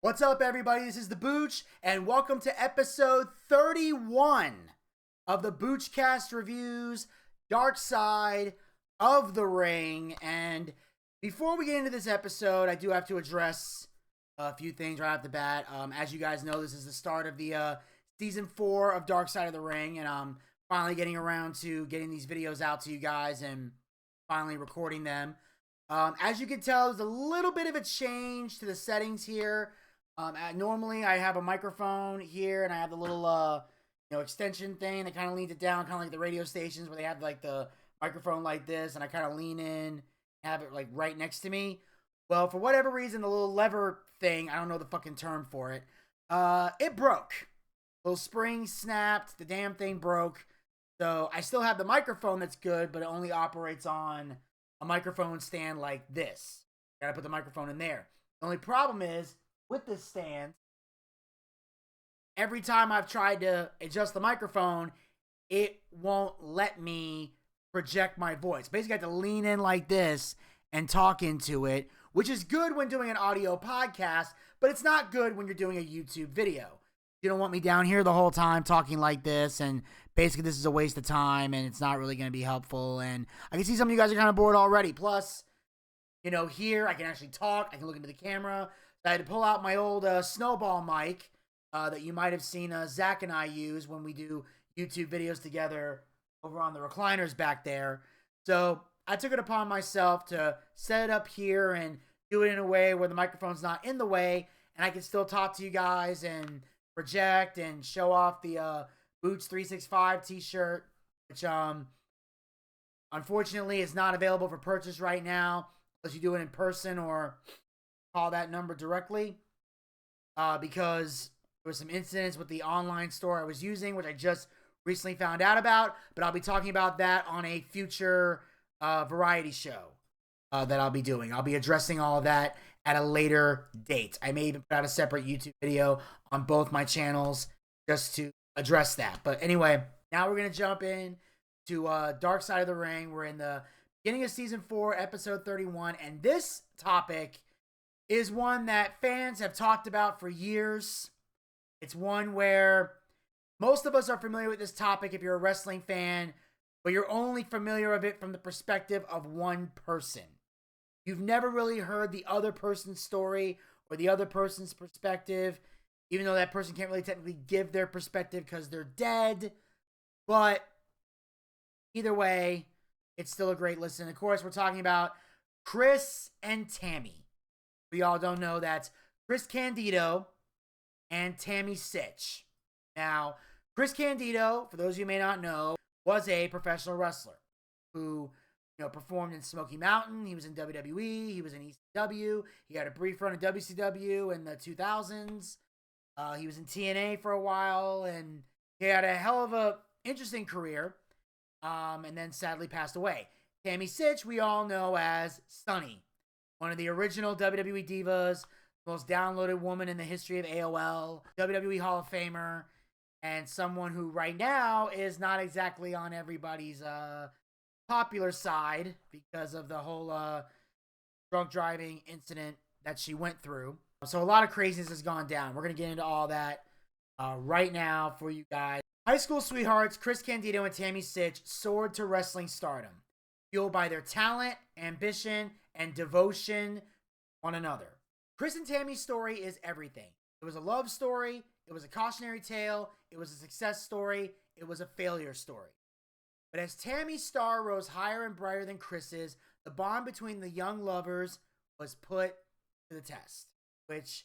What's up, everybody? This is the Booch, and welcome to episode 31 of the Boochcast reviews, Darkside of the Ring. And before we get into this episode, I do have to address a few things right off the bat. As you guys know, this is the start of the season 4 of Darkside of the Ring, and I'm finally getting around to getting these videos out to you guys and finally recording them. As you can tell, there's a little bit of a change to the settings here. Normally I have a microphone here, and I have the little, extension thing that kind of leans it down, kind of like the radio stations where they have like the microphone like this, and I kind of lean in, have it like right next to me. Well, for whatever reason, the little lever thing, I don't know the fucking term for it, it broke. The little spring snapped, the damn thing broke. So I still have the microphone that's good, but it only operates on a microphone stand like this. Gotta put the microphone in there. The only problem is, with this stand, every time I've tried to adjust the microphone, it won't let me project my voice. Basically, I have to lean in like this and talk into it, which is good when doing an audio podcast, but it's not good when you're doing a YouTube video. You don't want me down here the whole time talking like this, and basically this is a waste of time, and it's not really going to be helpful, and I can see some of you guys are kind of bored already. Plus, here I can actually talk, I can look into the camera. I had to pull out my old snowball mic that you might have seen Zach and I use when we do YouTube videos together over on the recliners back there. So I took it upon myself to set it up here and do it in a way where the microphone's not in the way, and I can still talk to you guys and project and show off the Booch 365 t-shirt, which unfortunately is not available for purchase right now unless you do it in person or call that number directly, because there was some incidents with the online store I was using, which I just recently found out about, but I'll be talking about that on a future variety show that I'll be doing. I'll be addressing all of that at a later date. I may even put out a separate YouTube video on both my channels just to address that. But anyway, now we're going to jump in to Darkside of the Ring. We're in the beginning of season 4, episode 31, and this topic is one that fans have talked about for years. It's one where most of us are familiar with this topic if you're a wrestling fan, but you're only familiar with it from the perspective of one person. You've never really heard the other person's story or the other person's perspective, even though that person can't really technically give their perspective because they're dead. But either way, it's still a great listen. Of course, we're talking about Chris and Tammy. We all don't know, that's Chris Candido and Tammy Sytch. Now, Chris Candido, for those of you who may not know, was a professional wrestler who, performed in Smoky Mountain. He was in WWE. He was in ECW. He had a brief run in WCW in the 2000s. He was in TNA for a while, and he had a hell of a interesting career, and then sadly passed away. Tammy Sytch, we all know as Sunny. One of the original WWE divas, most downloaded woman in the history of AOL, WWE Hall of Famer, and someone who right now is not exactly on everybody's popular side because of the whole drunk driving incident that she went through. So a lot of craziness has gone down. We're going to get into all that right now for you guys. High school sweethearts Chris Candido and Tammy Sytch soared to wrestling stardom, fueled by their talent, ambition, and devotion to one another. Chris and Tammy's story is everything. It was a love story, it was a cautionary tale, it was a success story, it was a failure story. But as Tammy's star rose higher and brighter than Chris's, the bond between the young lovers was put to the test. Which,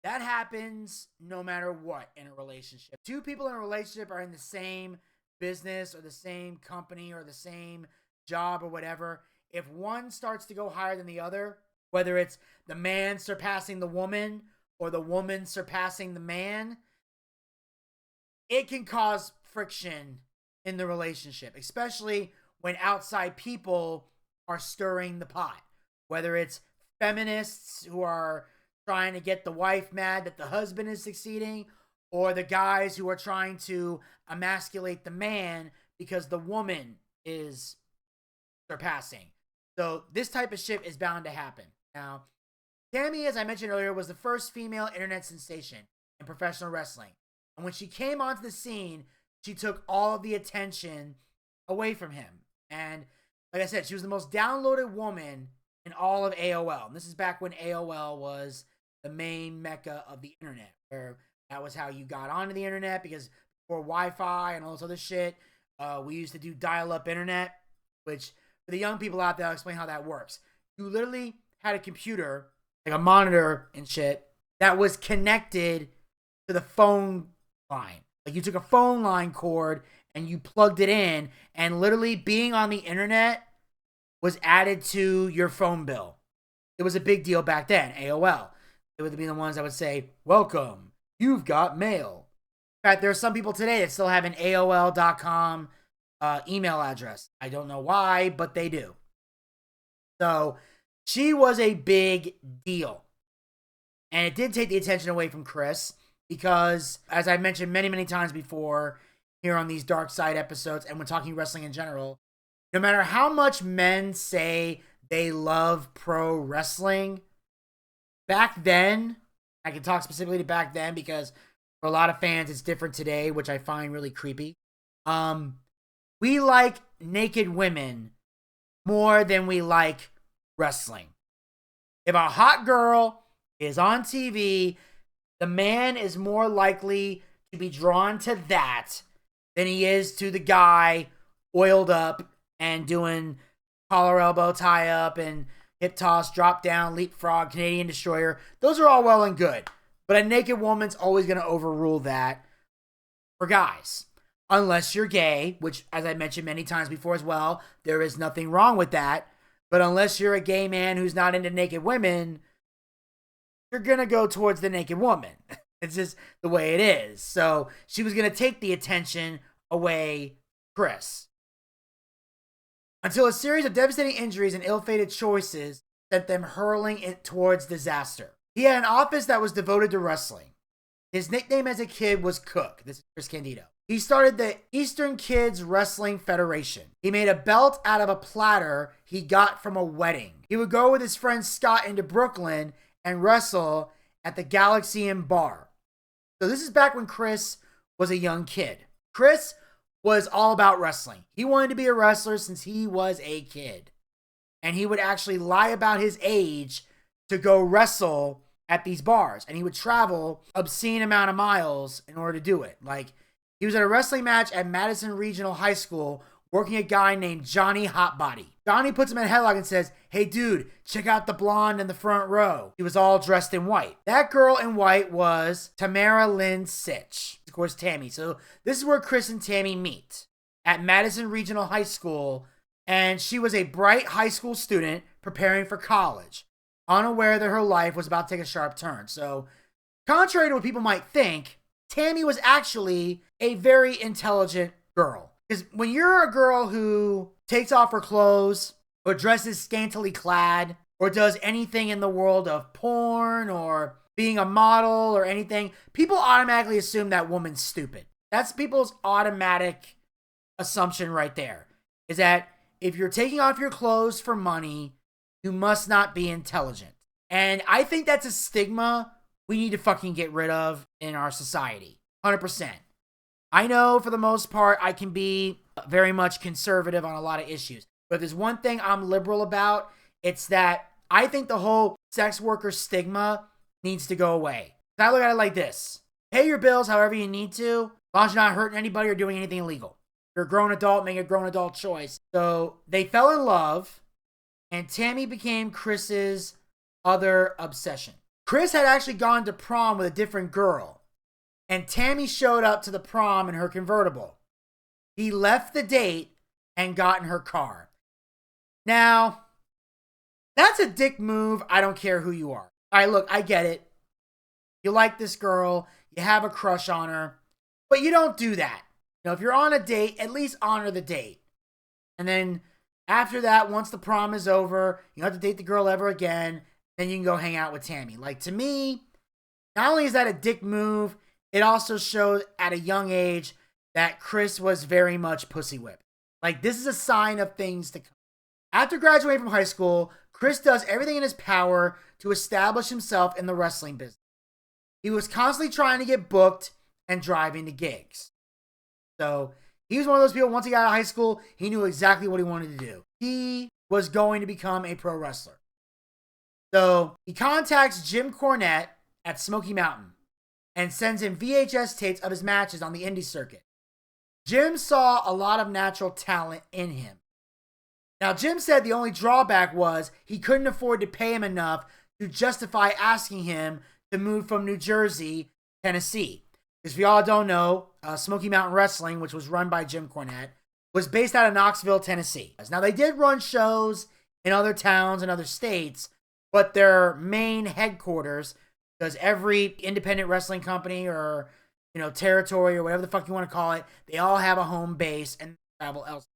that happens no matter what in a relationship. Two people in a relationship are in the same business or the same company or the same job or whatever. If one starts to go higher than the other, whether it's the man surpassing the woman or the woman surpassing the man, it can cause friction in the relationship, especially when outside people are stirring the pot. Whether it's feminists who are trying to get the wife mad that the husband is succeeding, or the guys who are trying to emasculate the man because the woman is surpassing. So this type of shit is bound to happen. Now, Tammy, as I mentioned earlier, was the first female internet sensation in professional wrestling. And when she came onto the scene, she took all of the attention away from him. And like I said, she was the most downloaded woman in all of AOL. And this is back when AOL was the main mecca of the internet, where that was how you got onto the internet, because before Wi-Fi and all this other shit, we used to do dial-up internet, which for the young people out there, I'll explain how that works. You literally had a computer, like a monitor and shit, that was connected to the phone line. Like you took a phone line cord and you plugged it in, and literally being on the internet was added to your phone bill. It was a big deal back then, AOL. It would be the ones that would say, welcome, you've got mail. In fact, there are some people today that still have an AOL.com email address. I don't know why, but they do. So she was a big deal. And it did take the attention away from Chris because, as I mentioned many, many times before here on these Dark Side episodes and when talking wrestling in general, no matter how much men say they love pro wrestling, back then, I can talk specifically to back then because for a lot of fans it's different today, which I find really creepy. We like naked women more than we like wrestling. If a hot girl is on TV, the man is more likely to be drawn to that than he is to the guy oiled up and doing collar elbow tie up and hip toss, drop down, leapfrog, Canadian destroyer. Those are all well and good. But a naked woman's always going to overrule that for guys. Unless you're gay, which, as I mentioned many times before as well, there is nothing wrong with that. But unless you're a gay man who's not into naked women, you're going to go towards the naked woman. It's just the way it is. So she was going to take the attention away Chris. Until a series of devastating injuries and ill-fated choices sent them hurling it towards disaster. He had an office that was devoted to wrestling. His nickname as a kid was Cook. This is Chris Candido. He started the Eastern Kids Wrestling Federation. He made a belt out of a platter he got from a wedding. He would go with his friend Scott into Brooklyn and wrestle at the Galaxian Bar. So this is back when Chris was a young kid. Chris was all about wrestling. He wanted to be a wrestler since he was a kid. And he would actually lie about his age to go wrestle at these bars. And he would travel obscene amount of miles in order to do it. Like, he was at a wrestling match at Madison Regional High School working a guy named Johnny Hotbody. Johnny puts him in a headlock and says, hey dude, check out the blonde in the front row. He was all dressed in white. That girl in white was Tamara Lynn Sytch. Of course, Tammy. So this is where Chris and Tammy meet at Madison Regional High School. And she was a bright high school student preparing for college, unaware that her life was about to take a sharp turn. So contrary to what people might think, Tammy was actually a very intelligent girl. Because when you're a girl who takes off her clothes or dresses scantily clad or does anything in the world of porn or being a model or anything, people automatically assume that woman's stupid. That's people's automatic assumption right there, is that if you're taking off your clothes for money, you must not be intelligent. And I think that's a stigma we need to fucking get rid of in our society. 100%. I know for the most part, I can be very much conservative on a lot of issues. But if there's one thing I'm liberal about, it's that I think the whole sex worker stigma needs to go away. I look at it like this. Pay your bills however you need to, as long as you're not hurting anybody or doing anything illegal. You're a grown adult, make a grown adult choice. So they fell in love, and Tammy became Chris's other obsession. Chris had actually gone to prom with a different girl, and Tammy showed up to the prom in her convertible. He left the date and got in her car. Now, that's a dick move. I don't care who you are. All right, look, I get it. You like this girl, you have a crush on her, but you don't do that. You know, if you're on a date, at least honor the date. And then after that, once the prom is over, you don't have to date the girl ever again. Then you can go hang out with Tammy. Like, to me, not only is that a dick move, it also shows at a young age that Chris was very much pussy whipped. Like, this is a sign of things to come. After graduating from high school, Chris does everything in his power to establish himself in the wrestling business. He was constantly trying to get booked and driving to gigs. So he was one of those people, once he got out of high school, he knew exactly what he wanted to do. He was going to become a pro wrestler. So he contacts Jim Cornette at Smoky Mountain and sends him VHS tapes of his matches on the indie circuit. Jim saw a lot of natural talent in him. Now, Jim said the only drawback was he couldn't afford to pay him enough to justify asking him to move from New Jersey, Tennessee. Because if y'all don't know, Smoky Mountain Wrestling, which was run by Jim Cornette, was based out of Knoxville, Tennessee. Now, they did run shows in other towns and other states, but their main headquarters, because every independent wrestling company or, territory or whatever the fuck you want to call it, they all have a home base and travel elsewhere.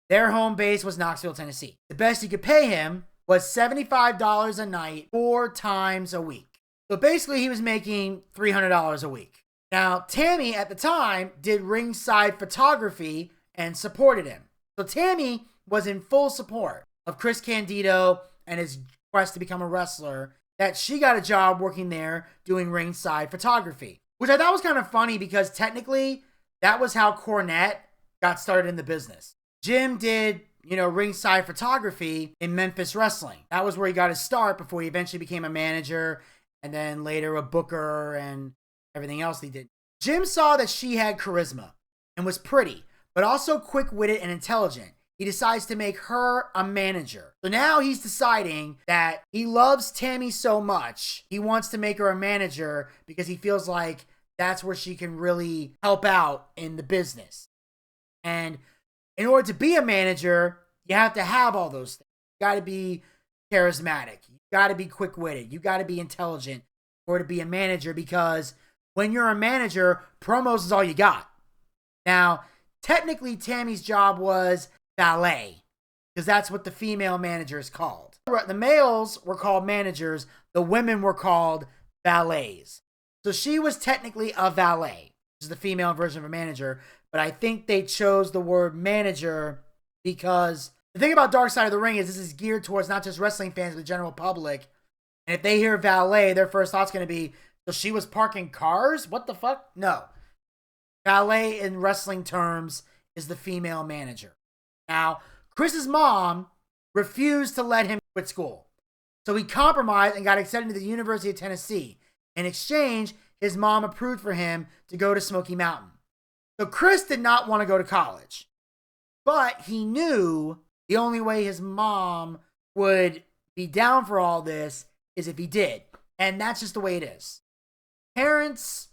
Their home base was Knoxville, Tennessee. The best you could pay him was $75 a night, 4 times a week. So basically, he was making $300 a week. Now, Tammy, at the time, did ringside photography and supported him. So Tammy was in full support of Chris Candido and his quest to become a wrestler, that she got a job working there doing ringside photography. Which I thought was kind of funny because technically, that was how Cornette got started in the business. Jim did, ringside photography in Memphis wrestling. That was where he got his start before he eventually became a manager and then later a booker and everything else he did. Jim saw that she had charisma and was pretty, but also quick-witted and intelligent. He decides to make her a manager. So now he's deciding that he loves Tammy so much, he wants to make her a manager because he feels like that's where she can really help out in the business. And in order to be a manager, you have to have all those things. You got to be charismatic. You got to be quick-witted. You got to be intelligent in order to be a manager, because when you're a manager, promos is all you got. Now, technically, Tammy's job was valet, because that's what the female manager is called. The males were called managers. The women were called valets. So she was technically a valet, which is the female version of a manager. But I think they chose the word manager because the thing about Darkside of the Ring is this is geared towards not just wrestling fans, but the general public. And if they hear valet, their first thought's going to be, so she was parking cars? What the fuck? No. Valet in wrestling terms is the female manager. Now, Chris's mom refused to let him quit school. So he compromised and got accepted to the University of Tennessee. In exchange, his mom approved for him to go to Smoky Mountain. So Chris did not want to go to college, but he knew the only way his mom would be down for all this is if he did. And that's just the way it is. Parents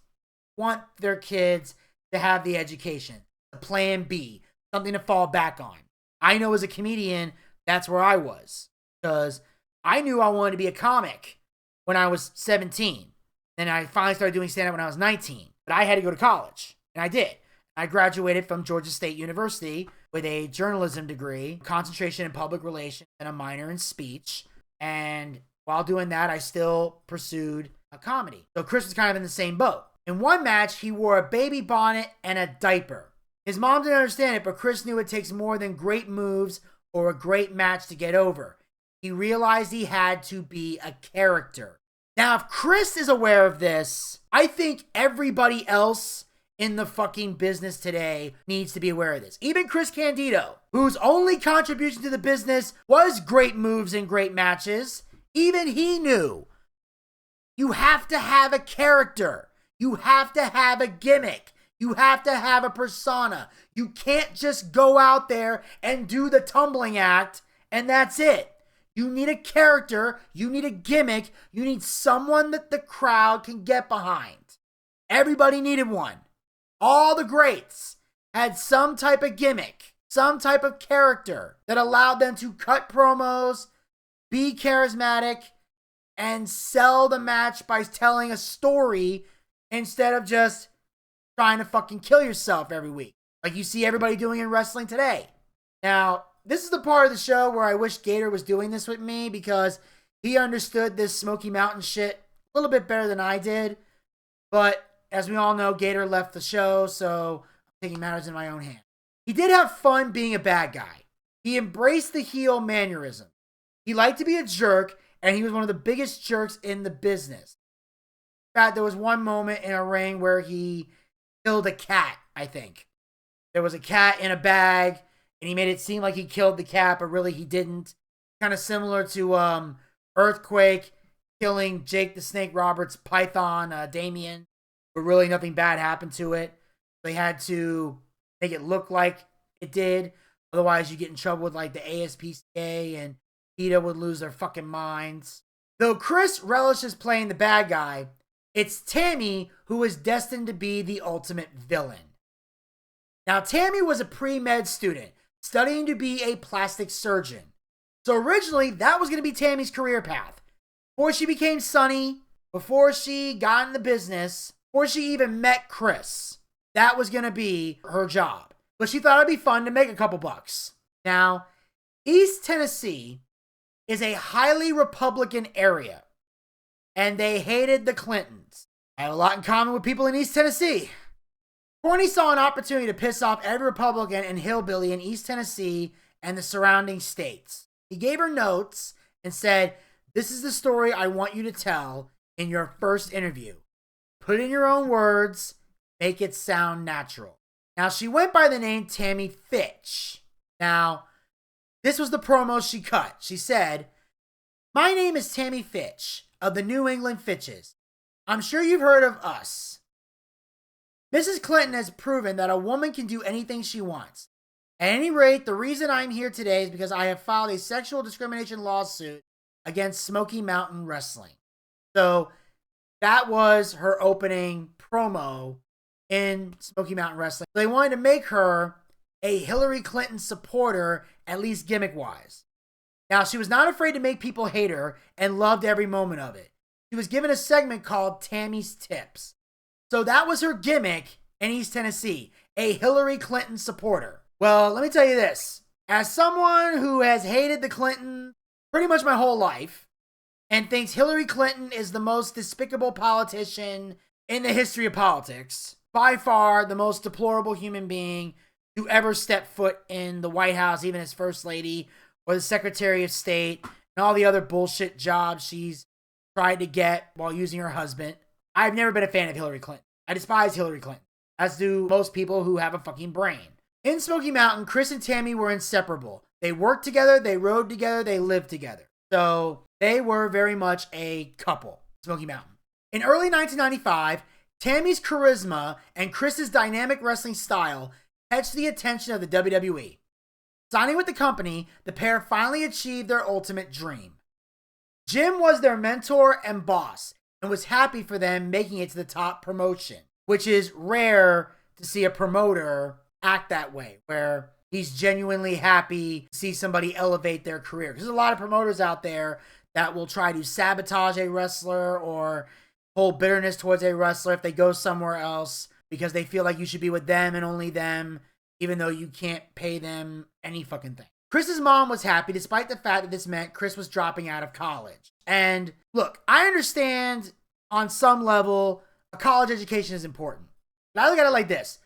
want their kids to have the education, the plan B, something to fall back on. I know as a comedian, that's where I was, because I knew I wanted to be a comic when I was 17. And I finally started doing stand-up when I was 19. But I had to go to college, and I did. I graduated from Georgia State University with a journalism degree, concentration in public relations, and a minor in speech. And while doing that, I still pursued a comedy. So Chris was kind of in the same boat. In one match, he wore a baby bonnet and a diaper. His mom didn't understand it, but Chris knew it takes more than great moves or a great match to get over. He realized he had to be a character. Now, if Chris is aware of this, I think everybody else in the fucking business today needs to be aware of this. Even Chris Candido, whose only contribution to the business was great moves and great matches, even he knew you have to have a character. You have to have a gimmick. You have to have a persona. You can't just go out there and do the tumbling act and that's it. You need a character. You need a gimmick. You need someone that the crowd can get behind. Everybody needed one. All the greats had some type of gimmick, some type of character that allowed them to cut promos, be charismatic, and sell the match by telling a story instead of just trying to fucking kill yourself every week, like you see everybody doing in wrestling today. Now, this is the part of the show where I wish Gator was doing this with me, because he understood this Smoky Mountain shit a little bit better than I did. But as we all know, Gator left the show, so I'm taking matters in my own hand. He did have fun being a bad guy. He embraced the heel mannerism. He liked to be a jerk, and he was one of the biggest jerks in the business. In fact, there was one moment in a ring where he killed a cat, I think. There was a cat in a bag, and he made it seem like he killed the cat, but really he didn't. Kind of similar to Earthquake killing Jake the Snake Roberts' python, Damien, but really nothing bad happened to it. They had to make it look like it did. Otherwise, you get in trouble with like the ASPCA, and PETA would lose their fucking minds. Though Chris relishes playing the bad guy, it's Tammy who is destined to be the ultimate villain. Now, Tammy was a pre-med student, studying to be a plastic surgeon. So originally, that was going to be Tammy's career path. Before she became Sunny, before she got in the business, before she even met Chris, that was going to be her job. But she thought it'd be fun to make a couple bucks. Now, East Tennessee is a highly Republican area, and they hated the Clintons. I have a lot in common with people in East Tennessee. Corny saw an opportunity to piss off every Republican and hillbilly in East Tennessee and the surrounding states. He gave her notes and said, "This is the story I want you to tell in your first interview. Put it in your own words, make it sound natural." Now, she went by the name Tammy Fitch. Now, this was the promo she cut. She said, "My name is Tammy Fitch of the New England Fitches. I'm sure you've heard of us. Mrs. Clinton has proven that a woman can do anything she wants. At any rate, the reason I'm here today is because I have filed a sexual discrimination lawsuit against Smoky Mountain Wrestling." So that was her opening promo in Smoky Mountain Wrestling. They wanted to make her a Hillary Clinton supporter, at least gimmick-wise. Now, she was not afraid to make people hate her and loved every moment of it. She was given a segment called Tammy's Tips. So that was her gimmick in East Tennessee, a Hillary Clinton supporter. Well, let me tell you this. As someone who has hated the Clintons pretty much my whole life and thinks Hillary Clinton is the most despicable politician in the history of politics, by far the most deplorable human being to ever step foot in the White House, even as First Lady or the Secretary of State and all the other bullshit jobs she's tried to get while using her husband. I've never been a fan of Hillary Clinton. I despise Hillary Clinton, as do most people who have a fucking brain. In Smoky Mountain, Chris and Tammy were inseparable. They worked together, they rode together, they lived together. So they were very much a couple, Smoky Mountain. In early 1995, Tammy's charisma and Chris's dynamic wrestling style catch the attention of the WWE. Signing with the company, the pair finally achieved their ultimate dream. Jim was their mentor and boss, and was happy for them making it to the top promotion, which is rare to see a promoter act that way, where he's genuinely happy to see somebody elevate their career. Because there's a lot of promoters out there that will try to sabotage a wrestler or hold bitterness towards a wrestler if they go somewhere else because they feel like you should be with them and only them, even though you can't pay them any fucking thing. Chris's mom was happy despite the fact that this meant Chris was dropping out of college. And look, I understand on some level a college education is important. But I look at it like this.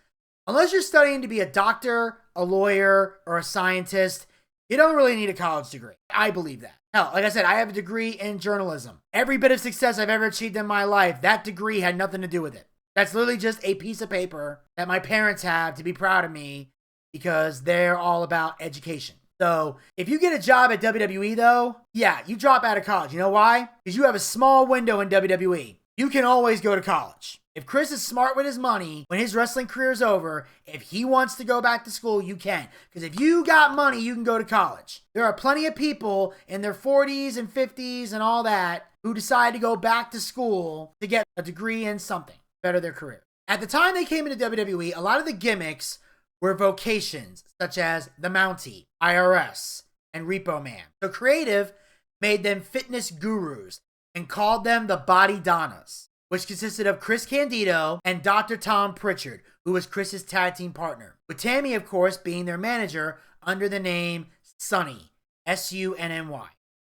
Unless you're studying to be a doctor, a lawyer, or a scientist, you don't really need a college degree. I believe that. Hell, like I said, I have a degree in journalism. Every bit of success I've ever achieved in my life, that degree had nothing to do with it. That's literally just a piece of paper that my parents have to be proud of me because they're all about education. So if you get a job at WWE though, yeah, you drop out of college. You know why? Because you have a small window in WWE. You can always go to college. If Chris is smart with his money, when his wrestling career is over, if he wants to go back to school, you can. Because if you got money, you can go to college. There are plenty of people in their 40s and 50s and all that who decide to go back to school to get a degree in something, better their career. At the time they came into WWE, a lot of the gimmicks were vocations, such as the Mountie, IRS, and Repo Man. So creative made them fitness gurus and called them the Body Donnas, which consisted of Chris Candido and Dr. Tom Pritchard, who was Chris's tag team partner, with Tammy, of course, being their manager under the name Sunny, Sunny.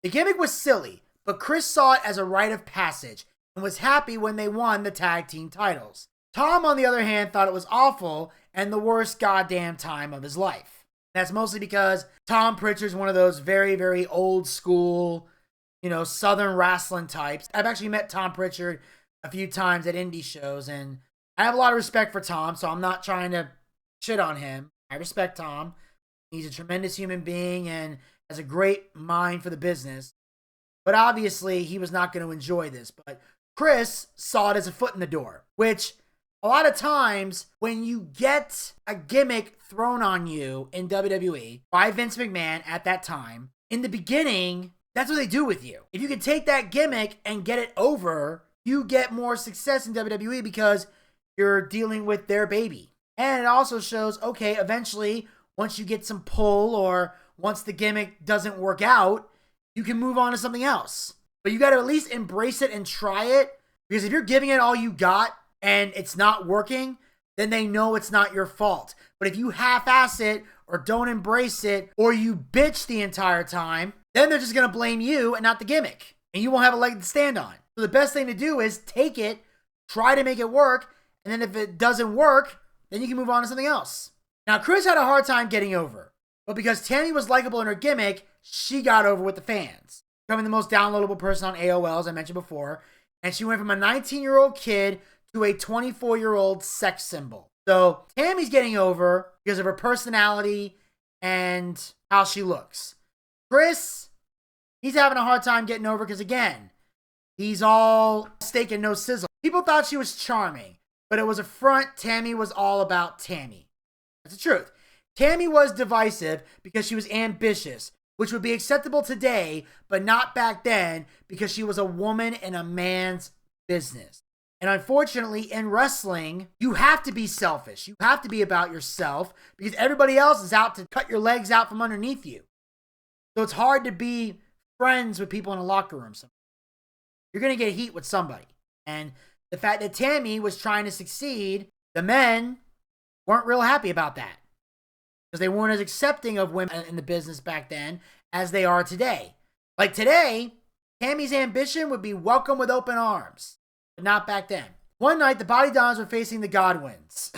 The gimmick was silly, but Chris saw it as a rite of passage and was happy when they won the tag team titles. Tom, on the other hand, thought it was awful and the worst goddamn time of his life. That's mostly because Tom Pritchard's one of those very, very old school, Southern wrestling types. I've actually met Tom Pritchard a few times at indie shows, and I have a lot of respect for Tom, so I'm not trying to shit on him. I respect Tom. He's a tremendous human being and has a great mind for the business. But obviously, he was not going to enjoy this. But Chris saw it as a foot in the door, which a lot of times when you get a gimmick thrown on you in WWE by Vince McMahon at that time, in the beginning, that's what they do with you. If you can take that gimmick and get it over, you get more success in WWE because you're dealing with their baby. And it also shows, okay, eventually, once you get some pull or once the gimmick doesn't work out, you can move on to something else. But you got to at least embrace it and try it, because if you're giving it all you got and it's not working, then they know it's not your fault. But if you half-ass it or don't embrace it or you bitch the entire time, then they're just going to blame you and not the gimmick. And you won't have a leg to stand on. So the best thing to do is take it, try to make it work, and then if it doesn't work, then you can move on to something else. Now, Chris had a hard time getting over, but because Tammy was likable in her gimmick, she got over with the fans, becoming the most downloadable person on AOL, as I mentioned before, and she went from a 19-year-old kid to a 24-year-old sex symbol. So Tammy's getting over because of her personality and how she looks. Chris, he's having a hard time getting over because, again, he's all steak and no sizzle. People thought she was charming, but it was a front. Tammy was all about Tammy. That's the truth. Tammy was divisive because she was ambitious, which would be acceptable today, but not back then because she was a woman in a man's business. And unfortunately, in wrestling, you have to be selfish. You have to be about yourself because everybody else is out to cut your legs out from underneath you. So it's hard to be friends with people in a locker room. You're going to get heat with somebody. And the fact that Tammy was trying to succeed, the men weren't real happy about that because they weren't as accepting of women in the business back then as they are today. Like today, Tammy's ambition would be welcome with open arms, but not back then. One night, the Body Dons were facing the Godwins,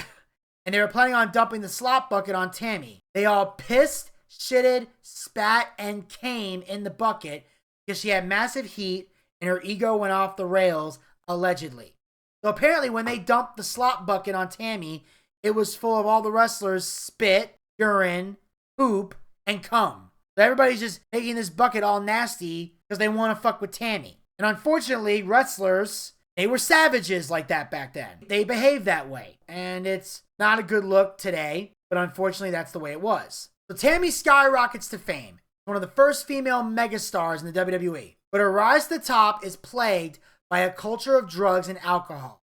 and they were planning on dumping the slop bucket on Tammy. They all pissed, shitted, spat, and came in the bucket because she had massive heat and her ego went off the rails, allegedly. So apparently when they dumped the slop bucket on Tammy, it was full of all the wrestlers' spit, urine, poop, and cum. So everybody's just making this bucket all nasty because they want to fuck with Tammy. And unfortunately, wrestlers, they were savages like that back then. They behaved that way. And it's not a good look today, but unfortunately that's the way it was. So Tammy skyrockets to fame. One of the first female megastars in the WWE. But her rise to the top is plagued by a culture of drugs and alcohol.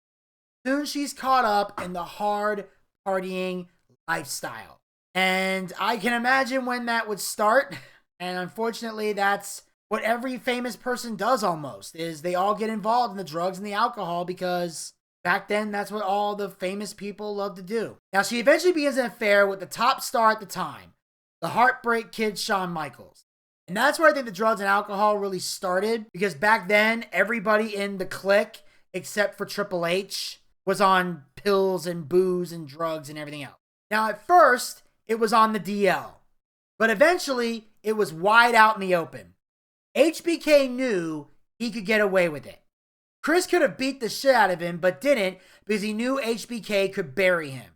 Soon she's caught up in the hard partying lifestyle. And I can imagine when that would start. And unfortunately, that's what every famous person does almost, is they all get involved in the drugs and the alcohol because back then, that's what all the famous people love to do. Now, she eventually begins an affair with the top star at the time, the Heartbreak Kid Shawn Michaels. And that's where I think the drugs and alcohol really started, because back then, everybody in the clique, except for Triple H, was on pills and booze and drugs and everything else. Now, at first, it was on the DL, but eventually, it was wide out in the open. HBK knew he could get away with it. Chris could have beat the shit out of him, but didn't because he knew HBK could bury him.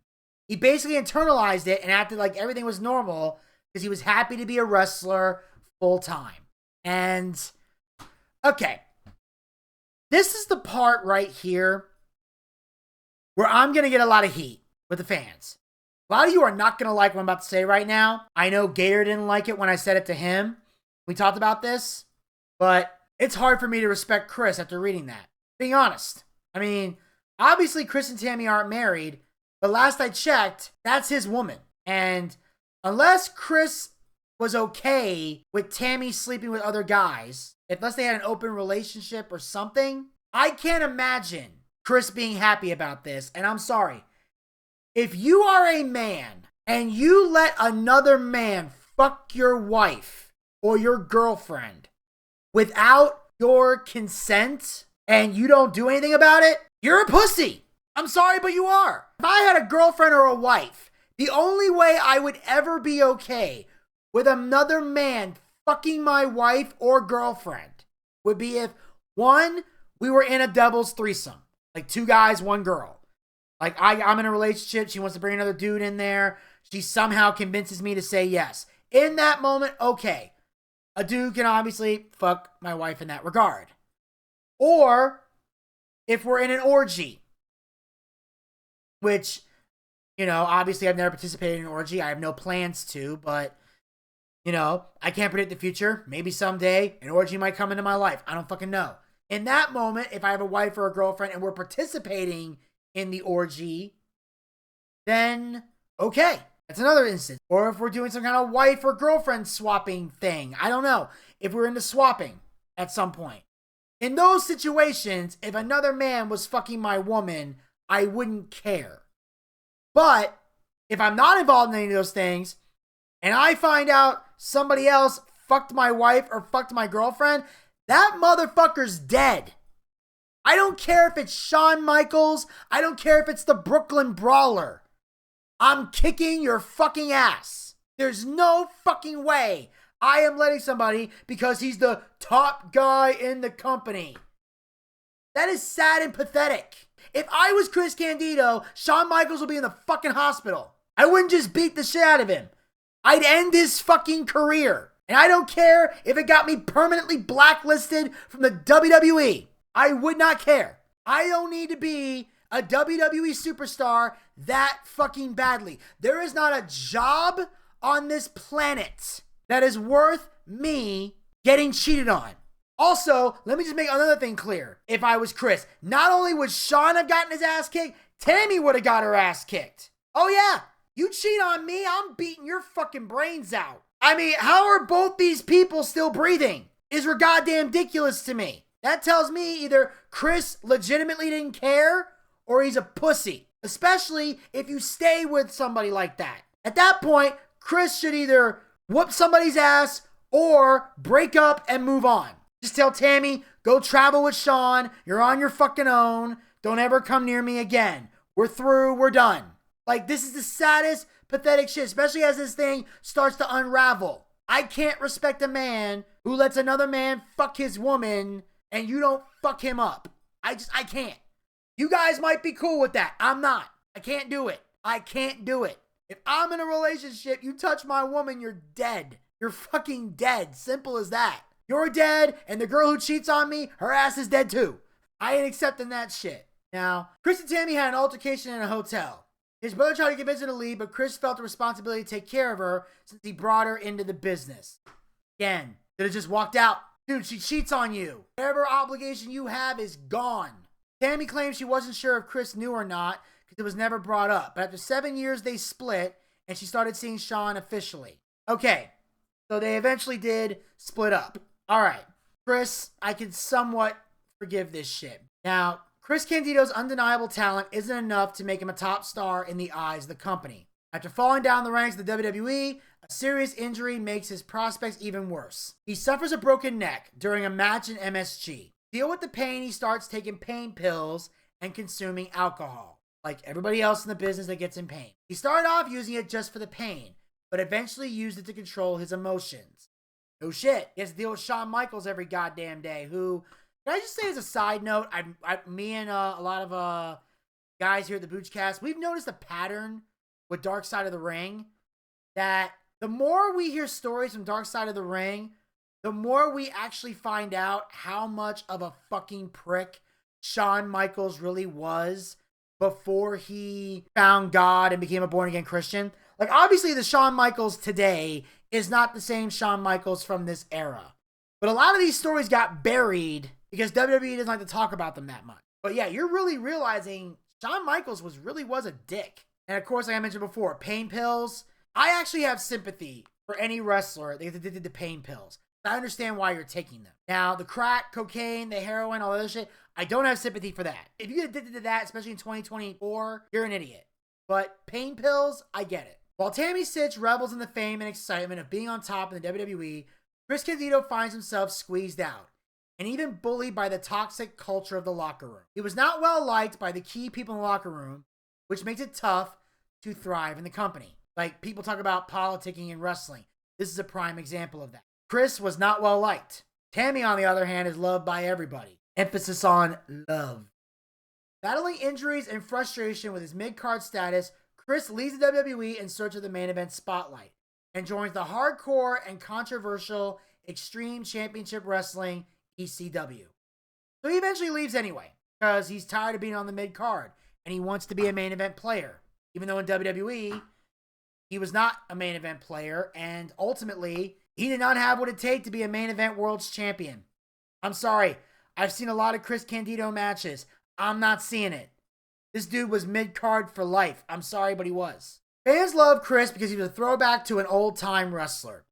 He basically internalized it and acted like everything was normal because he was happy to be a wrestler full time. And, okay, this is the part right here where I'm going to get a lot of heat with the fans. A lot of you are not going to like what I'm about to say right now. I know Gator didn't like it when I said it to him. We talked about this, but it's hard for me to respect Chris after reading that. Being honest. I mean, obviously Chris and Tammy aren't married, but last I checked, that's his woman. And unless Chris was okay with Tammy sleeping with other guys, unless they had an open relationship or something, I can't imagine Chris being happy about this. And I'm sorry. If you are a man and you let another man fuck your wife or your girlfriend without your consent and you don't do anything about it, you're a pussy. I'm sorry, but you are. If I had a girlfriend or a wife The only way I would ever be okay with another man fucking my wife or girlfriend would be if, one, we were in a doubles threesome. Like 2 guys, 1 girl. Like I'm in a relationship. She wants to bring another dude in there. She somehow convinces me to say yes. In that moment, okay. A dude can obviously fuck my wife in that regard. Or if we're in an orgy, which, you know, obviously I've never participated in an orgy. I have no plans to, but, you know, I can't predict the future. Maybe someday an orgy might come into my life. I don't fucking know. In that moment, if I have a wife or a girlfriend and we're participating in the orgy, then okay, that's another instance. Or if we're doing some kind of wife or girlfriend swapping thing. I don't know. If we're into swapping at some point. In those situations, if another man was fucking my woman, I wouldn't care. But if I'm not involved in any of those things, and I find out somebody else fucked my wife or fucked my girlfriend, that motherfucker's dead. I don't care if it's Shawn Michaels. I don't care if it's the Brooklyn Brawler. I'm kicking your fucking ass. There's no fucking way I am letting somebody because he's the top guy in the company. That is sad and pathetic. If I was Chris Candido, Shawn Michaels would be in the fucking hospital. I wouldn't just beat the shit out of him. I'd end his fucking career. And I don't care if it got me permanently blacklisted from the WWE. I would not care. I don't need to be a WWE superstar that fucking badly. There is not a job on this planet that is worth me getting cheated on. Also, let me just make another thing clear. If I was Chris, not only would Shawn have gotten his ass kicked, Tammy would have got her ass kicked. Oh yeah, you cheat on me, I'm beating your fucking brains out. I mean, how are both these people still breathing? Is goddamn ridiculous to me. That tells me either Chris legitimately didn't care or he's a pussy. Especially if you stay with somebody like that. At that point, Chris should either whoop somebody's ass or break up and move on. Just tell Tammy, go travel with Shawn. You're on your fucking own. Don't ever come near me again. We're through. We're done. Like, this is the saddest, pathetic shit, especially as this thing starts to unravel. I can't respect a man who lets another man fuck his woman and you don't fuck him up. I can't. You guys might be cool with that. I'm not. I can't do it. I can't do it. If I'm in a relationship, you touch my woman, you're dead. You're fucking dead. Simple as that. You're dead, and the girl who cheats on me, her ass is dead too. I ain't accepting that shit. Now, Chris and Tammy had an altercation in a hotel. His brother tried to convince her to leave, but Chris felt the responsibility to take care of her since he brought her into the business. Again, could have just walked out. Dude, she cheats on you. Whatever obligation you have is gone. Tammy claims she wasn't sure if Chris knew or not because it was never brought up. But after 7 years, they split, and she started seeing Shawn officially. Okay, so they eventually did split up. All right, Chris, I can somewhat forgive this shit. Now, Chris Candido's undeniable talent isn't enough to make him a top star in the eyes of the company. After falling down the ranks of the WWE, a serious injury makes his prospects even worse. He suffers a broken neck during a match in MSG. To deal with the pain, he starts taking pain pills and consuming alcohol, like everybody else in the business that gets in pain. He started off using it just for the pain, but eventually used it to control his emotions. No shit. He has to deal with Shawn Michaels every goddamn day, who, can I just say as a side note, me and a lot of guys here at the Boochcast, we've noticed a pattern with Darkside of the Ring, that the more we hear stories from Darkside of the Ring, the more we actually find out how much of a fucking prick Shawn Michaels really was before he found God and became a born-again Christian. Like, obviously, the Shawn Michaels today is not the same Shawn Michaels from this era. But a lot of these stories got buried because WWE doesn't like to talk about them that much. But yeah, you're really realizing Shawn Michaels was a dick. And of course, like I mentioned before, pain pills. I actually have sympathy for any wrestler that gets addicted to pain pills. I understand why you're taking them. Now, the crack, cocaine, the heroin, all that other shit, I don't have sympathy for that. If you get addicted to that, especially in 2024, you're an idiot. But pain pills, I get it. While Tammy Sytch revels in the fame and excitement of being on top in the WWE, Chris Candido finds himself squeezed out and even bullied by the toxic culture of the locker room. He was not well liked by the key people in the locker room, which makes it tough to thrive in the company. Like, people talk about politicking in wrestling. This is a prime example of that. Chris was not well liked. Tammy, on the other hand, is loved by everybody. Emphasis on love. Battling injuries and frustration with his mid-card status, Chris leaves the WWE in search of the main event spotlight and joins the hardcore and controversial Extreme Championship Wrestling, ECW. So he eventually leaves anyway, because he's tired of being on the mid-card, and he wants to be a main event player. Even though in WWE, he was not a main event player, and ultimately, he did not have what it takes to be a main event world's champion. I'm sorry, I've seen a lot of Chris Candido matches. I'm not seeing it. This dude was mid-card for life. I'm sorry, but he was. Fans loved Chris because he was a throwback to an old-time wrestler.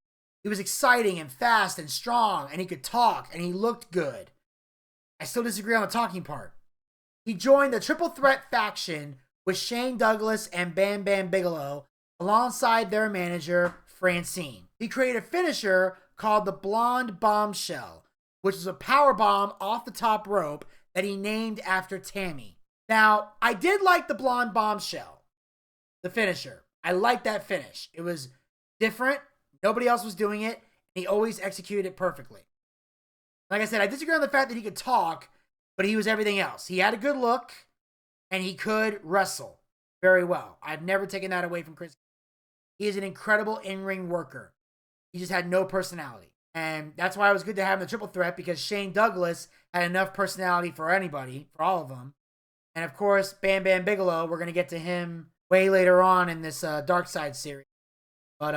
He was exciting and fast and strong, and he could talk, and he looked good. I still disagree on the talking part. He joined the Triple Threat faction with Shane Douglas and Bam Bam Bigelow alongside their manager, Francine. He created a finisher called the Blonde Bombshell, which was a power bomb off the top rope that he named after Tammy. Now, I did like the Blonde Bombshell, the finisher. I liked that finish. It was different. Nobody else was doing it, and he always executed it perfectly. Like I said, I disagree on the fact that he could talk, but he was everything else. He had a good look, and he could wrestle very well. I've never taken that away from Chris. He is an incredible in-ring worker. He just had no personality. And that's why it was good to have him in the Triple Threat, because Shane Douglas had enough personality for anybody, for all of them. And of course, Bam Bam Bigelow, we're going to get to him way later on in this Darkside series. But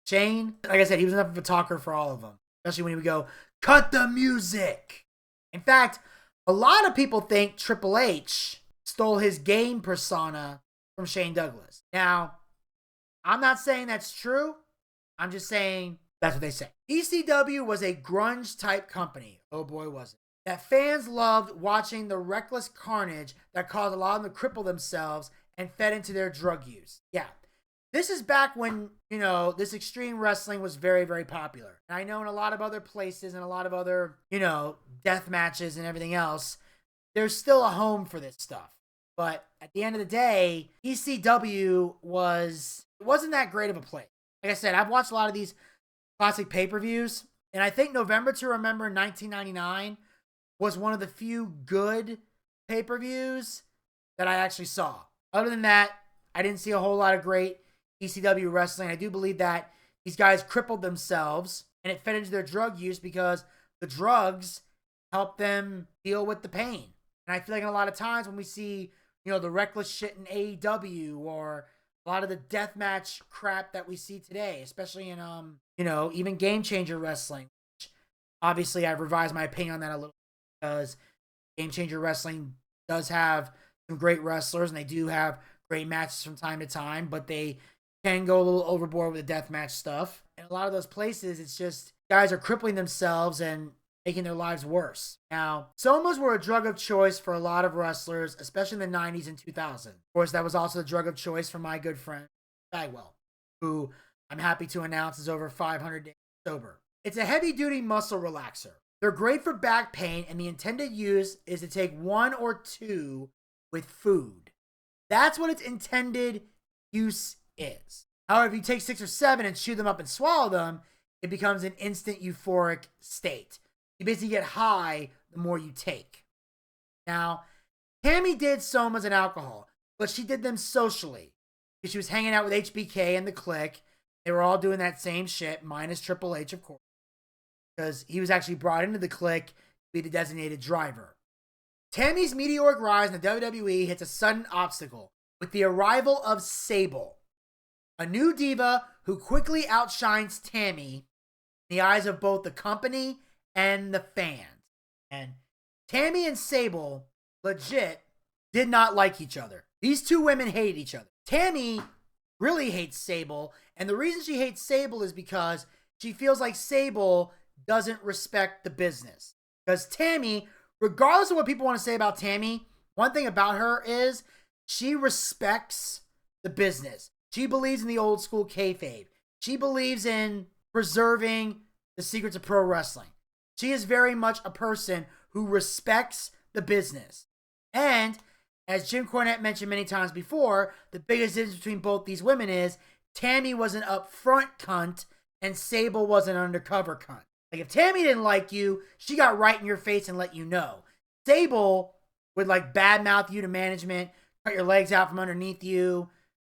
Shane, like I said, he was enough of a talker for all of them. Especially when he would go, "Cut the music." In fact, a lot of people think Triple H stole his game persona from Shane Douglas. Now, I'm not saying that's true. I'm just saying that's what they say. ECW was a grunge-type company. Oh boy, was it. That fans loved watching the reckless carnage that caused a lot of them to cripple themselves and fed into their drug use. Yeah. This is back when, this extreme wrestling was very, very popular. And I know in a lot of other places and a lot of other, death matches and everything else, there's still a home for this stuff. But at the end of the day, ECW wasn't that great of a place. Like I said, I've watched a lot of these classic pay-per-views, and I think November to Remember 1999 was one of the few good pay-per-views that I actually saw. Other than that, I didn't see a whole lot of great ECW wrestling. I do believe that these guys crippled themselves, and it fed into their drug use because the drugs helped them deal with the pain. And I feel like in a lot of times when we see, the reckless shit in AEW or a lot of the deathmatch crap that we see today, especially in, even Game Changer Wrestling. Which obviously, I've revised my opinion on that a little because Game Changer Wrestling does have some great wrestlers and they do have great matches from time to time, but they can go a little overboard with the deathmatch stuff. And a lot of those places, it's just guys are crippling themselves and making their lives worse. Now, somas were a drug of choice for a lot of wrestlers, especially in the 90s and 2000s. Of course, that was also the drug of choice for my good friend, Bagwell, who I'm happy to announce is over 500 days sober. It's a heavy-duty muscle relaxer. They're great for back pain, and the intended use is to take 1 or 2 with food. That's what its intended use is. However, if you take 6 or 7 and chew them up and swallow them, it becomes an instant euphoric state. You basically get high the more you take. Now, Tammy did somas and alcohol, but she did them socially. Because she was hanging out with HBK and the Clique. They were all doing that same shit, minus Triple H, of course. Because he was actually brought into the Clique to be the designated driver. Tammy's meteoric rise in the WWE hits a sudden obstacle with the arrival of Sable, a new diva who quickly outshines Tammy in the eyes of both the company and the fans. And Tammy and Sable legit did not like each other. These two women hated each other. Tammy really hates Sable, and the reason she hates Sable is because she feels like Sable doesn't respect the business. Because Tammy, regardless of what people want to say about Tammy, one thing about her is she respects the business. She believes in the old school kayfabe. She believes in preserving the secrets of pro wrestling. She is very much a person who respects the business. And As Jim Cornette mentioned many times before, the biggest difference between both these women is Tammy was an upfront cunt and Sable was an undercover cunt. Like, if Tammy didn't like you, she got right in your face and let you know. Sable would like badmouth you to management, cut your legs out from underneath you.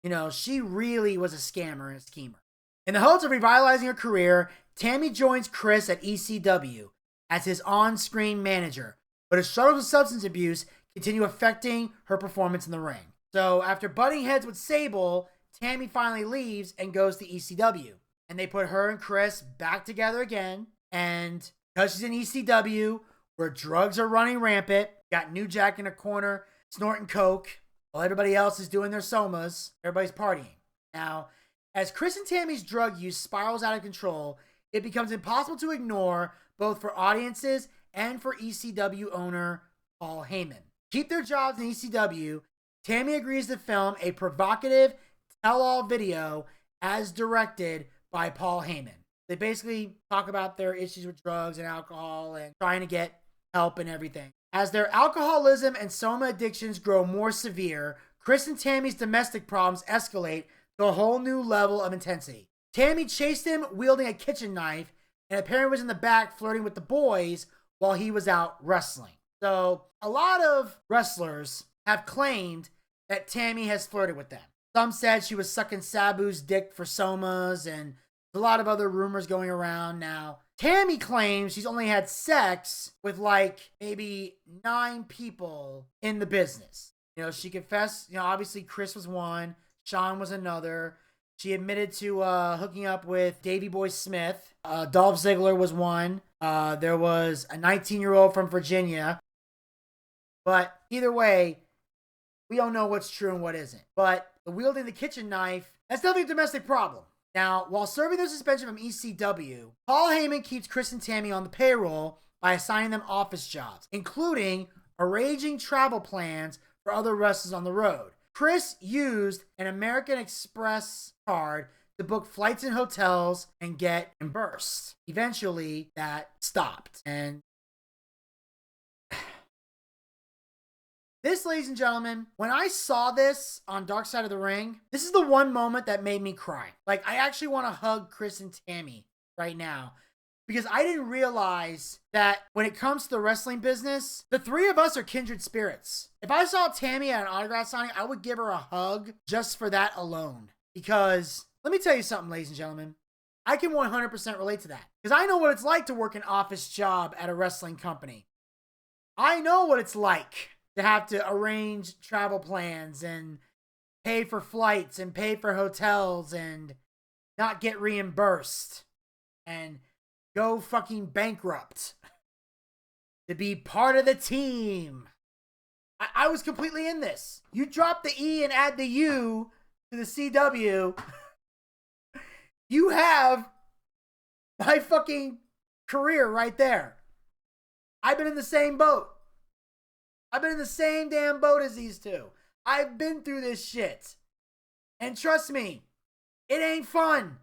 You know, she really was a scammer and a schemer. In the hopes of revitalizing her career, Tammy joins Chris at ECW as his on-screen manager, but her struggles with substance abuse continue affecting her performance in the ring. So after butting heads with Sable, Tammy finally leaves and goes to ECW. And they put her and Chris back together again. And because she's in ECW, where drugs are running rampant, got New Jack in a corner snorting coke, while everybody else is doing their somas, everybody's partying. Now, as Chris and Tammy's drug use spirals out of control, it becomes impossible to ignore both for audiences and for ECW owner Paul Heyman. Keep their jobs in ECW, Tammy agrees to film a provocative tell-all video as directed by Paul Heyman. They basically talk about their issues with drugs and alcohol and trying to get help and everything. As their alcoholism and soma addictions grow more severe, Chris and Tammy's domestic problems escalate to a whole new level of intensity. Tammy chased him wielding a kitchen knife and apparently was in the back flirting with the boys while he was out wrestling. So a lot of wrestlers have claimed that Tammy has flirted with them. Some said she was sucking Sabu's dick for somas, and there's a lot of other rumors going around now. Tammy claims she's only had sex with like maybe 9 people in the business. You know, she confessed, obviously Chris was one, Sean was another. She admitted to hooking up with Davey Boy Smith. Dolph Ziggler was one. There was a 19-year-old from Virginia. But either way, we don't know what's true and what isn't. But wielding the kitchen knife, that's definitely a domestic problem. Now, while serving their suspension from ECW, Paul Heyman keeps Chris and Tammy on the payroll by assigning them office jobs, including arranging travel plans for other wrestlers on the road. Chris used an American Express card to book flights and hotels and get reimbursed. Eventually, that stopped. And this, ladies and gentlemen, when I saw this on Darkside of the Ring, this is the one moment that made me cry. Like, I actually want to hug Chris and Tammy right now, because I didn't realize that when it comes to the wrestling business, the three of us are kindred spirits. If I saw Tammy at an autograph signing, I would give her a hug just for that alone. Because, let me tell you something, ladies and gentlemen, I can 100% relate to that. Because I know what it's like to work an office job at a wrestling company. I know what it's like to have to arrange travel plans and pay for flights and pay for hotels and not get reimbursed and go fucking bankrupt to be part of the team. I was completely in this. You drop the E and add the U to the CW, you have my fucking career right there. I've been in the same boat. I've been in the same damn boat as these two. I've been through this shit. And trust me, it ain't fun.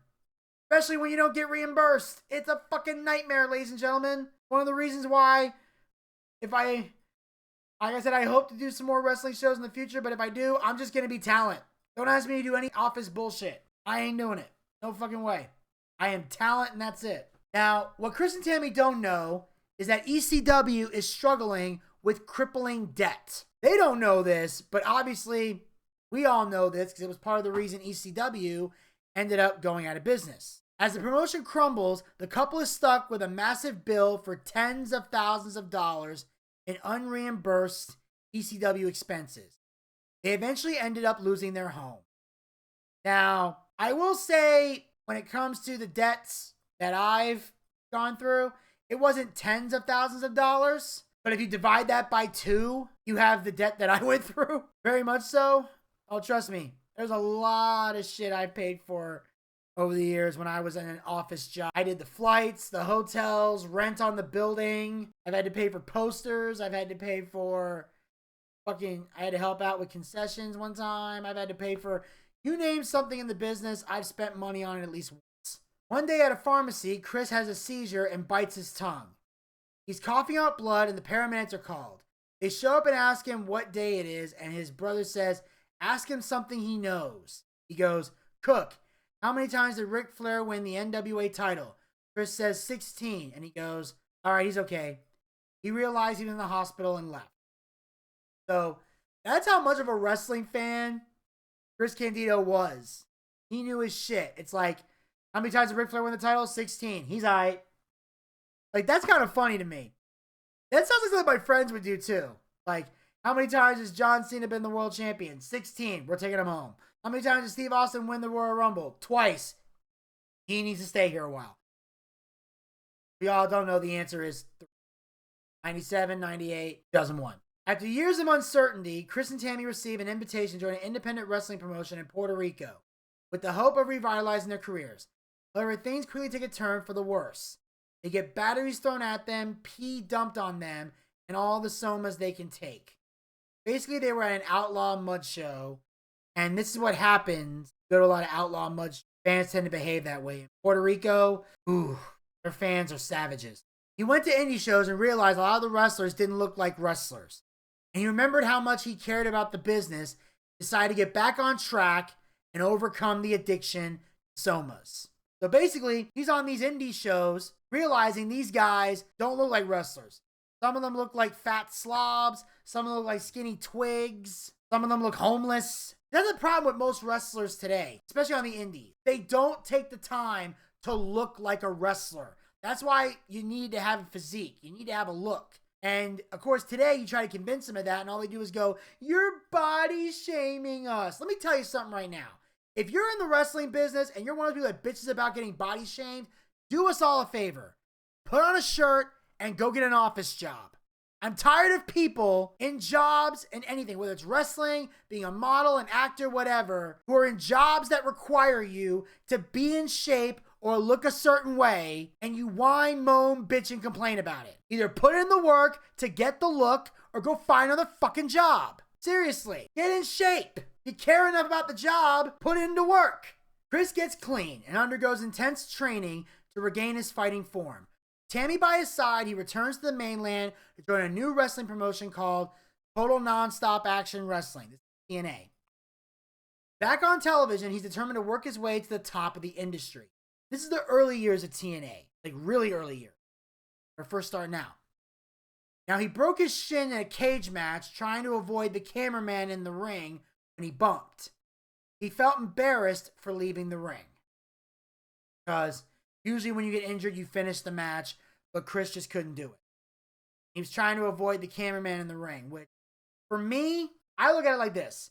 Especially when you don't get reimbursed. It's a fucking nightmare, ladies and gentlemen. One of the reasons why, like I said, I hope to do some more wrestling shows in the future, but if I do, I'm just going to be talent. Don't ask me to do any office bullshit. I ain't doing it. No fucking way. I am talent and that's it. Now, what Chris and Tammy don't know is that ECW is struggling with crippling debt. They don't know this, but obviously we all know this because it was part of the reason ECW ended up going out of business. As the promotion crumbles, the couple is stuck with a massive bill for tens of thousands of dollars in unreimbursed ECW expenses. They eventually ended up losing their home. Now, I will say, when it comes to the debts that I've gone through, it wasn't tens of thousands of dollars. But if you divide that by 2, you have the debt that I went through. Very much so. Oh, trust me. There's a lot of shit I paid for over the years when I was in an office job. I did the flights, the hotels, rent on the building. I've had to pay for posters. I've had to pay for I had to help out with concessions one time. I've had to pay for, you name something in the business, I've spent money on it at least once. One day at a pharmacy, Chris has a seizure and bites his tongue. He's coughing out blood and the paramedics are called. They show up and ask him what day it is, and his brother says, ask him something he knows. He goes, Cook, how many times did Ric Flair win the NWA title? Chris says 16, and he goes, all right, he's okay. He realized he was in the hospital and left. So that's how much of a wrestling fan Chris Candido was. He knew his shit. It's like, how many times did Ric Flair win the title? 16. He's all right. Like, that's kind of funny to me. That sounds like something my friends would do too. Like, how many times has John Cena been the world champion? 16. We're taking him home. How many times did Steve Austin win the Royal Rumble? Twice. He needs to stay here a while. We all don't know, the answer is 97, 98, 2001. After years of uncertainty, Chris and Tammy receive an invitation to join an independent wrestling promotion in Puerto Rico with the hope of revitalizing their careers. However, things quickly take a turn for the worse. They get batteries thrown at them, pee dumped on them, and all the somas they can take. Basically, they were at an outlaw mud show, and this is what happens. Go to a lot of outlaw mud shows. Fans tend to behave that way. In Puerto Rico, their fans are savages. He went to indie shows and realized a lot of the wrestlers didn't look like wrestlers. And he remembered how much he cared about the business, decided to get back on track and overcome the addiction to somas. So basically, he's on these indie shows, realizing these guys don't look like wrestlers. Some of them look like fat slobs. Some of them look like skinny twigs. Some of them look homeless. That's the problem with most wrestlers today, especially on the indies. They don't take the time to look like a wrestler. That's why you need to have a physique. You need to have a look. And of course, today you try to convince them of that, and all they do is go, you're body shaming us. Let me tell you something right now. If you're in the wrestling business and you're one of those people that bitches about getting body shamed, do us all a favor. Put on a shirt and go get an office job. I'm tired of people in jobs and anything, whether it's wrestling, being a model, an actor, whatever, who are in jobs that require you to be in shape or look a certain way, and you whine, moan, bitch, and complain about it. Either put in the work to get the look or go find another fucking job. Seriously, get in shape. You care enough about the job, put into work. Chris gets clean and undergoes intense training to regain his fighting form. Tammy by his side, he returns to the mainland to join a new wrestling promotion called Total Nonstop Action Wrestling, this is TNA. Back on television, he's determined to work his way to the top of the industry. This is the early years of TNA, like really early years. Or first starting out. Now, he broke his shin in a cage match trying to avoid the cameraman in the ring when he bumped. He felt embarrassed for leaving the ring. Because usually when you get injured, you finish the match, but Chris just couldn't do it. He was trying to avoid the cameraman in the ring, which, for me, I look at it like this.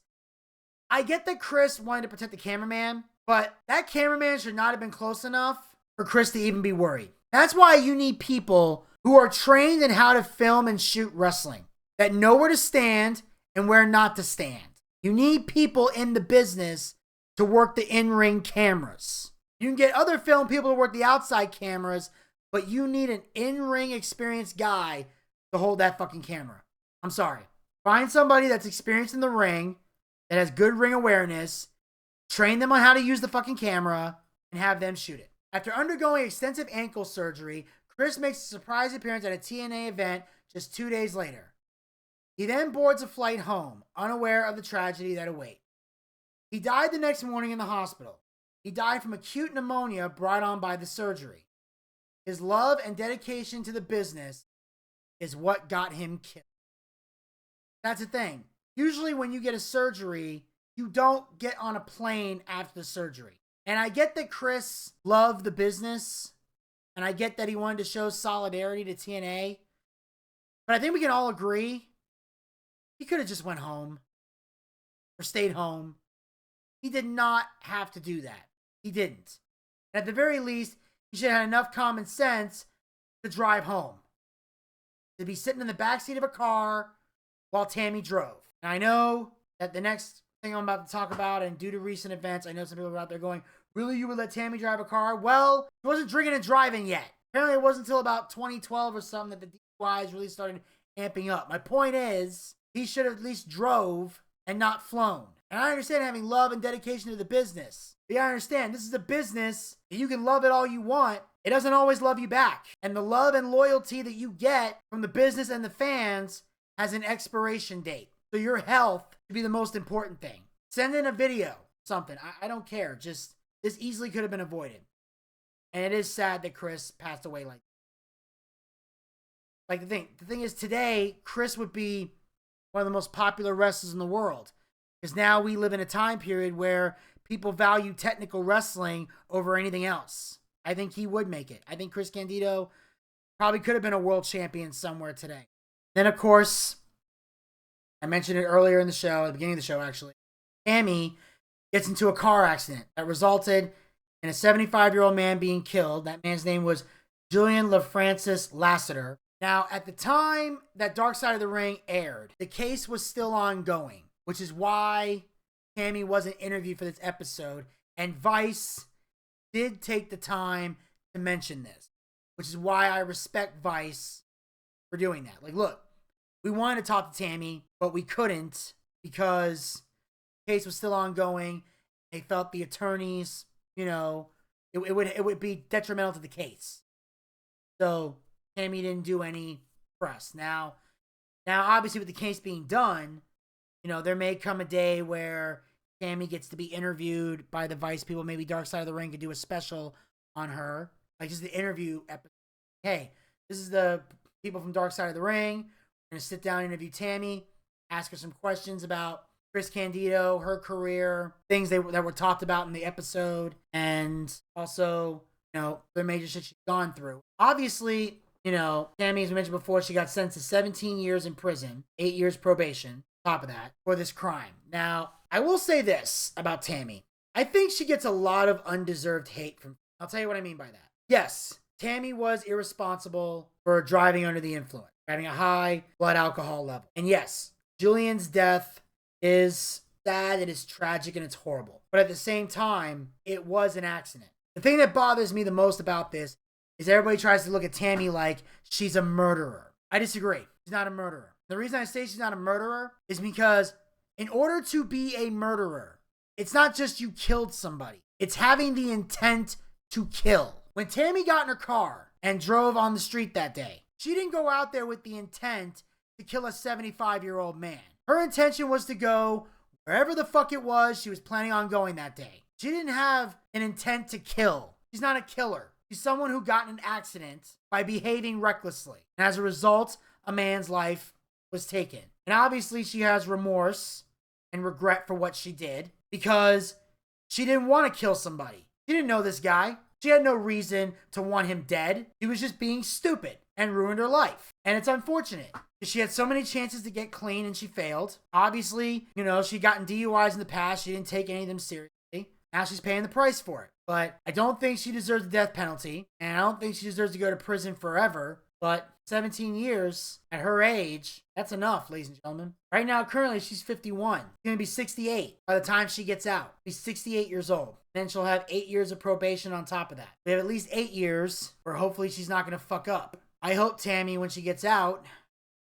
I get that Chris wanted to protect the cameraman, but that cameraman should not have been close enough for Chris to even be worried. That's why you need people who are trained in how to film and shoot wrestling, that know where to stand and where not to stand. You need people in the business to work the in-ring cameras. You can get other film people to work the outside cameras, but you need an in-ring experienced guy to hold that fucking camera. I'm sorry. Find somebody that's experienced in the ring, that has good ring awareness, train them on how to use the fucking camera, and have them shoot it. After undergoing extensive ankle surgery, Chris makes a surprise appearance at a TNA event just 2 days later. He then boards a flight home, unaware of the tragedy that awaits. He died the next morning in the hospital. He died from acute pneumonia brought on by the surgery. His love and dedication to the business is what got him killed. That's the thing. Usually when you get a surgery, you don't get on a plane after the surgery. And I get that Chris loved the business, and I get that he wanted to show solidarity to TNA, but I think we can all agree he could have just went home or stayed home. He did not have to do that. He didn't. At the very least, he should have had enough common sense to drive home. To be sitting in the backseat of a car while Tammy drove. And I know that the next thing I'm about to talk about, and due to recent events, I know some people are out there going, really, you would let Tammy drive a car? Well, he wasn't drinking and driving yet. Apparently it wasn't until about 2012 or something that the DUIs really started amping up. My point is, he should have at least drove and not flown. And I understand having love and dedication to the business. But I understand, this is a business, and you can love it all you want. It doesn't always love you back. And the love and loyalty that you get from the business and the fans has an expiration date. So your health should be the most important thing. Send in a video, something. I don't care. Just, this easily could have been avoided. And it is sad that Chris passed away like the thing is, today, Chris would be one of the most popular wrestlers in the world. Because now we live in a time period where people value technical wrestling over anything else. I think he would make it. I think Chris Candido probably could have been a world champion somewhere today. Then, of course, I mentioned it earlier in the show, at the beginning of the show, actually. Tammy gets into a car accident that resulted in a 75-year-old man being killed. That man's name was Julian LaFrancis Lassiter. Now, at the time that Darkside of the Ring aired, the case was still ongoing, which is why Tammy wasn't interviewed for this episode. And Vice did take the time to mention this, which is why I respect Vice for doing that. Like, look, we wanted to talk to Tammy, but we couldn't because the case was still ongoing. They felt the attorneys, it would be detrimental to the case. So Tammy didn't do any press. Now, obviously, with the case being done, there may come a day where Tammy gets to be interviewed by the Vice people. Maybe Darkside of the Ring could do a special on her, like just the interview episode. Hey, this is the people from Darkside of the Ring. We're gonna sit down and interview Tammy, ask her some questions about Chris Candido, her career, things that were talked about in the episode, and also, the major shit she's gone through. Obviously, Tammy, as we mentioned before, she got sentenced to 17 years in prison, 8 years probation, top of that, for this crime. Now, I will say this about Tammy. I think she gets a lot of undeserved hate from... I'll tell you what I mean by that. Yes, Tammy was irresponsible for driving under the influence, having a high blood alcohol level. And yes, Julian's death is sad, it is tragic, and it's horrible. But at the same time, it was an accident. The thing that bothers me the most about this is everybody tries to look at Tammy like she's a murderer. I disagree. She's not a murderer. The reason I say she's not a murderer is because in order to be a murderer, it's not just you killed somebody. It's having the intent to kill. When Tammy got in her car and drove on the street that day, she didn't go out there with the intent to kill a 75-year-old man. Her intention was to go wherever the fuck it was she was planning on going that day. She didn't have an intent to kill. She's not a killer. She's someone who got in an accident by behaving recklessly. And as a result, a man's life was taken. And obviously she has remorse and regret for what she did because she didn't want to kill somebody. She didn't know this guy. She had no reason to want him dead. He was just being stupid and ruined her life. And it's unfortunate. She had so many chances to get clean and she failed. Obviously, she gotten DUIs in the past. She didn't take any of them seriously. Now she's paying the price for it. But I don't think she deserves the death penalty. And I don't think she deserves to go to prison forever. But 17 years at her age, that's enough, ladies and gentlemen. Right now, currently, she's 51. She's going to be 68 by the time she gets out. She's 68 years old. Then she'll have 8 years of probation on top of that. We have at least 8 years where hopefully she's not going to fuck up. I hope Tammy, when she gets out,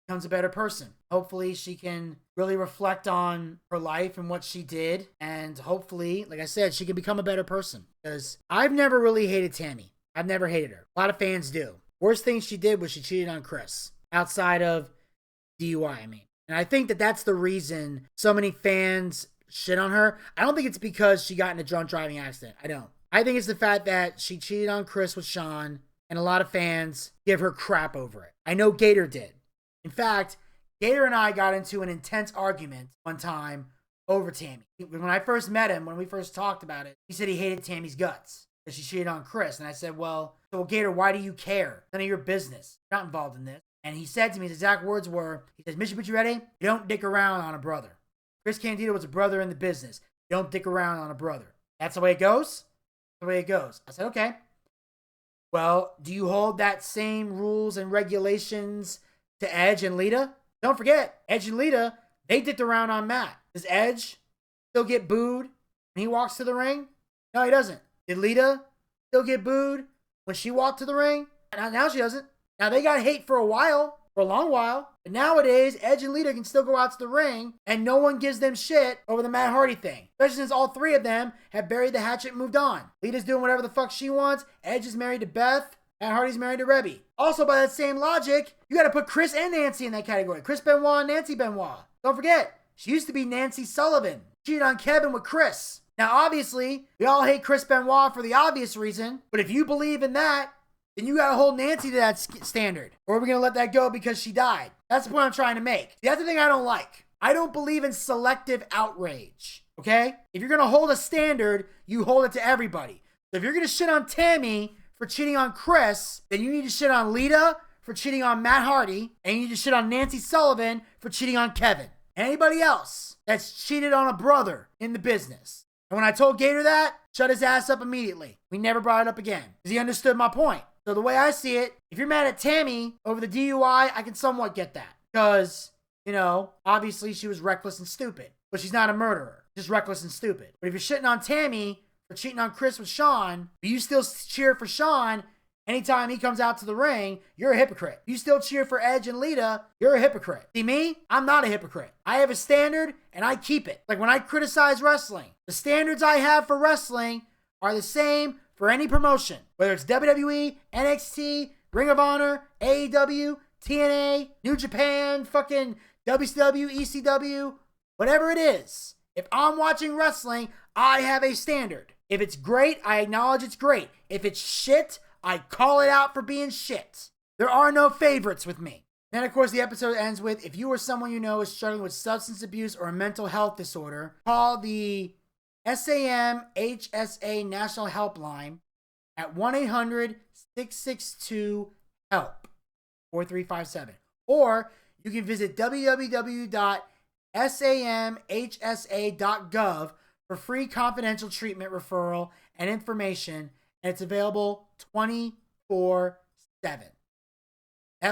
becomes a better person. Hopefully she can really reflect on her life and what she did. And hopefully, like I said, she can become a better person. Because I've never really hated Tammy. I've never hated her. A lot of fans do. Worst thing she did was she cheated on Chris. Outside of DUI, I mean. And I think that that's the reason so many fans shit on her. I don't think it's because she got in a drunk driving accident. I don't. I think it's the fact that she cheated on Chris with Sean. And a lot of fans give her crap over it. I know Gator did. In fact, Gator and I got into an intense argument one time over Tammy. When I first met him, when we first talked about it, he said he hated Tammy's guts because she cheated on Chris. And I said, well, Gator, why do you care? None of your business. You're not involved in this. And he said to me, his exact words were, he says, Mission, but you ready? You don't dick around on a brother. Chris Candido was a brother in the business. You don't dick around on a brother. That's the way it goes? That's the way it goes. I said, okay. Well, do you hold that same rules and regulations to Edge and Lita? Don't forget, Edge and Lita, they dicked around on Matt. Does Edge still get booed when he walks to the ring? No, he doesn't. Did Lita still get booed when she walked to the ring? Now she doesn't. Now they got hate for a while, for a long while. But nowadays, Edge and Lita can still go out to the ring and no one gives them shit over the Matt Hardy thing. Especially since all three of them have buried the hatchet and moved on. Lita's doing whatever the fuck she wants. Edge is married to Beth. Matt Hardy's married to Rebby. Also, by that same logic, you got to put Chris and Nancy in that category. Chris Benoit and Nancy Benoit. Don't forget, she used to be Nancy Sullivan. Cheated on Kevin with Chris. Now, obviously, we all hate Chris Benoit for the obvious reason, but if you believe in that, then you got to hold Nancy to that standard. Or are we going to let that go because she died? That's the point I'm trying to make. That's the thing I don't like. I don't believe in selective outrage, okay? If you're going to hold a standard, you hold it to everybody. So if you're going to shit on Tammy for cheating on Chris, then you need to shit on Lita for cheating on Matt Hardy, and you need to shit on Nancy Sullivan for cheating on Kevin. Anybody else that's cheated on a brother in the business. And when I told Gator that, shut his ass up immediately. We never brought it up again because he understood my point. So the way I see it, if you're mad at Tammy over the DUI, I can somewhat get that. Because, you know, obviously she was reckless and stupid. But she's not a murderer. Just reckless and stupid. But if you're shitting on Tammy for cheating on Chris with Sean, but you still cheer for Sean anytime he comes out to the ring, you're a hypocrite. You still cheer for Edge and Lita, you're a hypocrite. See me? I'm not a hypocrite. I have a standard and I keep it. Like when I criticize wrestling, the standards I have for wrestling are the same for any promotion. Whether it's WWE, NXT, Ring of Honor, AEW, TNA, New Japan, fucking WCW, ECW, whatever it is. If I'm watching wrestling, I have a standard. If it's great, I acknowledge it's great. If it's shit, I call it out for being shit. There are no favorites with me. Then, of course, the episode ends with, if you or someone you know is struggling with substance abuse or a mental health disorder, call the SAM-HSA National Helpline at 1-800-662-HELP, 4357. Or you can visit www.samhsa.gov for free confidential treatment referral and information, and it's available 24/7. That,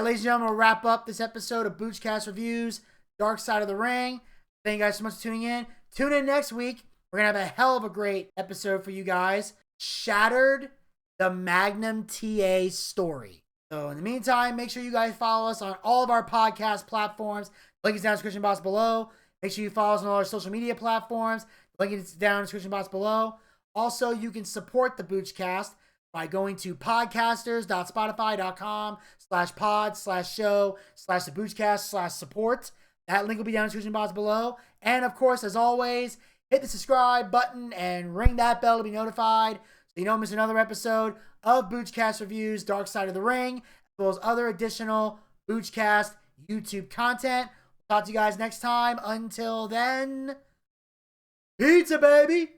ladies and gentlemen, will wrap up this episode of Boochcast Reviews, Darkside of the Ring. Thank you guys so much for tuning in. Tune in next week. We're going to have a hell of a great episode for you guys. Shattered, the Magnum TA story. So in the meantime, make sure you guys follow us on all of our podcast platforms. Link is down in the description box below. Make sure you follow us on all our social media platforms. Link is down in the description box below. Also, you can support the Boochcast by going to podcasters.spotify.com/pod/show/the Boochcast/support. That link will be down in the description box below. And of course, as always, hit the subscribe button and ring that bell to be notified so you don't miss another episode of Boochcast Reviews, Darkside of the Ring, as well as other additional Boochcast YouTube content. We'll talk to you guys next time. Until then, pizza, baby!